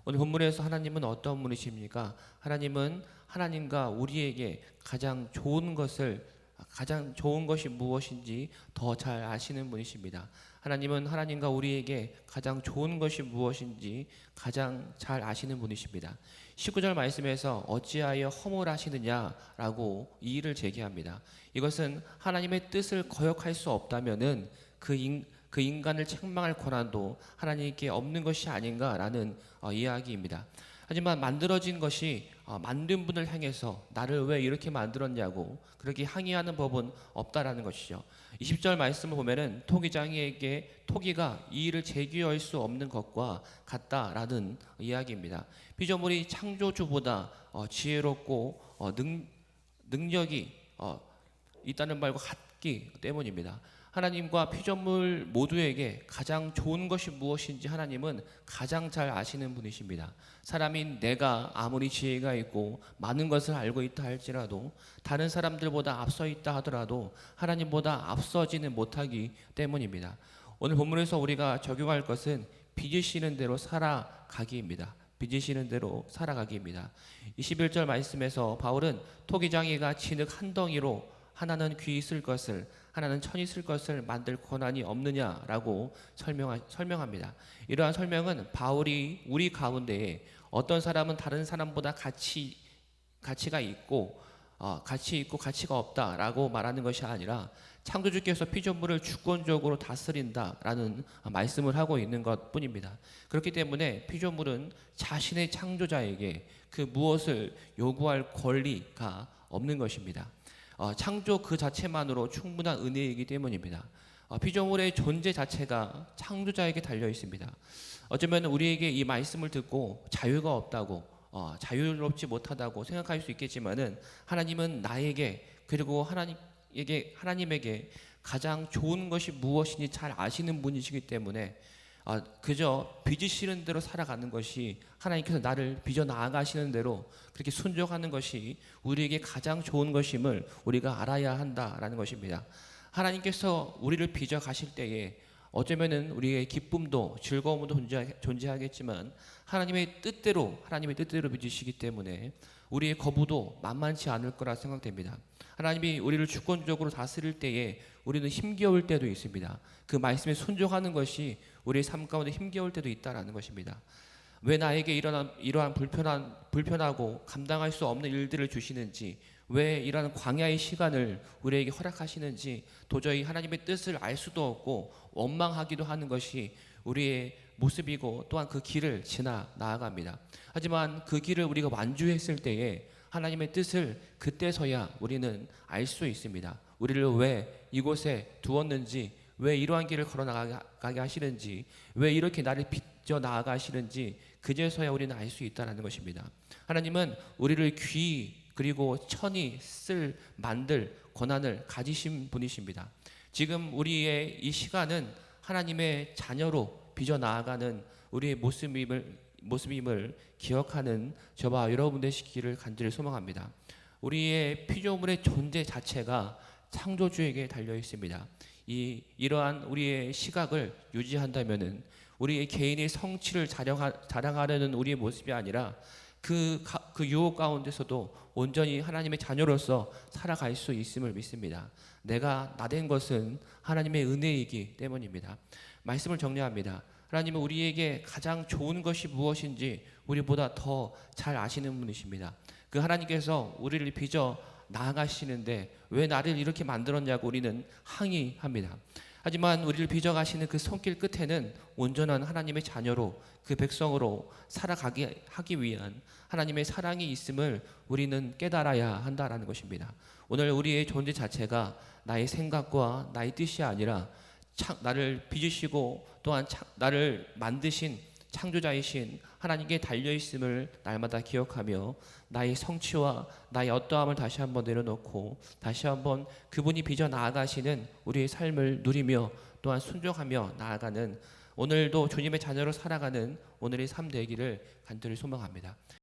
오늘 본문에서 하나님은 어떤 분이십니까? 하나님은 하나님과 우리에게 가장 좋은 것이 무엇인지 더 잘 아시는 분이십니다. 하나님은 하나님과 우리에게 가장 좋은 것이 무엇인지 가장 잘 아시는 분이십니다. 19절 말씀에서 어찌하여 허물하시느냐라고 이의를 제기합니다. 이것은 하나님의 뜻을 거역할 수 없다면은 그 인간을 책망할 권한도 하나님께 없는 것이 아닌가라는 이야기입니다. 하지만 만들어진 것이 만든 분을 향해서 나를 왜 이렇게 만들었냐고 그렇게 항의하는 법은 없다라는 것이죠. 20절 말씀을 보면은 토기장이에게 토기가 이 일을 제기할 수 없는 것과 같다라는 이야기입니다. 피조물이 창조주보다 지혜롭고 능력이 있다는 말과 같기 때문입니다. 하나님과 피조물 모두에게 가장 좋은 것이 무엇인지 하나님은 가장 잘 아시는 분이십니다. 사람인 내가 아무리 지혜가 있고 많은 것을 알고 있다 할지라도 다른 사람들보다 앞서 있다 하더라도 하나님보다 앞서지는 못하기 때문입니다. 오늘 본문에서 우리가 적용할 것은 빚으시는 대로 살아가기입니다. 빚으시는 대로 살아가기입니다. 21절 말씀에서 바울은 토기장이가 진흙 한 덩이로 하나는 귀 있을 것을 하나는 천 있을 것을 만들 권한이 없느냐라고 설명합니다. 이러한 설명은 바울이 우리 가운데에 어떤 사람은 다른 사람보다 가치가 있고 가치가 없다라고 말하는 것이 아니라 창조주께서 피조물을 주권적으로 다스린다라는 말씀을 하고 있는 것뿐입니다. 그렇기 때문에 피조물은 자신의 창조자에게 그 무엇을 요구할 권리가 없는 것입니다. 창조 그 자체만으로 충분한 은혜이기 때문입니다. 피조물의 존재 자체가 창조자에게 달려 있습니다. 어쩌면 우리에게 이 말씀을 듣고 자유가 없다고 자유롭지 못하다고 생각할 수 있겠지만은 하나님은 나에게 그리고 하나님에게 가장 좋은 것이 무엇인지 잘 아시는 분이시기 때문에 그저 빚으시는 대로 살아가는 것이 하나님께서 나를 빚어 나아가시는 대로 그렇게 순종하는 것이 우리에게 가장 좋은 것임을 우리가 알아야 한다라는 것입니다. 하나님께서 우리를 빚어 가실 때에 어쩌면은 우리의 기쁨도 즐거움도 존재하겠지만 하나님의 뜻대로 빚으시기 때문에 우리의 거부도 만만치 않을 거라 생각됩니다. 하나님이 우리를 주권적으로 다스릴 때에 우리는 힘겨울 때도 있습니다. 그 말씀에 순종하는 것이 우리의 삶 가운데 힘겨울 때도 있다라는 것입니다. 왜 나에게 이러한 불편하고 감당할 수 없는 일들을 주시는지, 왜 이러한 광야의 시간을 우리에게 허락하시는지 도저히 하나님의 뜻을 알 수도 없고 원망하기도 하는 것이 우리의 모습이고 또한 그 길을 지나 나아갑니다. 하지만 그 길을 우리가 완주했을 때에 하나님의 뜻을 그때서야 우리는 알 수 있습니다. 우리를 왜 이곳에 두었는지, 왜 이러한 길을 걸어 나가게 하시는지, 왜 이렇게 나를 빚어 나아가시는지 그제서야 우리는 알 수 있다는 것입니다. 하나님은 우리를 그리고 천이 만들 권한을 가지신 분이십니다. 지금 우리의 이 시간은 하나님의 자녀로 빚어 나아가는 우리의 모습임을 기억하는 저와 여러분 되시기를 간절히 소망합니다. 우리의 피조물의 존재 자체가 창조주에게 달려 있습니다. 이러한 우리의 시각을 유지한다면은 우리의 개인의 성취를 자랑하려는 우리의 모습이 아니라 그 유혹 가운데서도 온전히 하나님의 자녀로서 살아갈 수 있음을 믿습니다. 내가 나된 것은 하나님의 은혜이기 때문입니다. 말씀을 정리합니다. 하나님은 우리에게 가장 좋은 것이 무엇인지 우리보다 더 잘 아시는 분이십니다. 그 하나님께서 우리를 빚어 나아가시는데 왜 나를 이렇게 만들었냐고 우리는 항의합니다. 하지만 우리를 빚어가시는 그 손길 끝에는 온전한 하나님의 자녀로 그 백성으로 살아가게 하기 위한 하나님의 사랑이 있음을 우리는 깨달아야 한다라는 것입니다. 오늘 우리의 존재 자체가 나의 생각과 나의 뜻이 아니라 나를 빚으시고 또한 나를 만드신 창조자이신 하나님께 달려있음을 날마다 기억하며 나의 성취와 나의 어떠함을 다시 한번 내려놓고 다시 한번 그분이 빚어 나아가시는 우리의 삶을 누리며 또한 순종하며 나아가는 오늘도 주님의 자녀로 살아가는 오늘의 삶 되기를 간절히 소망합니다.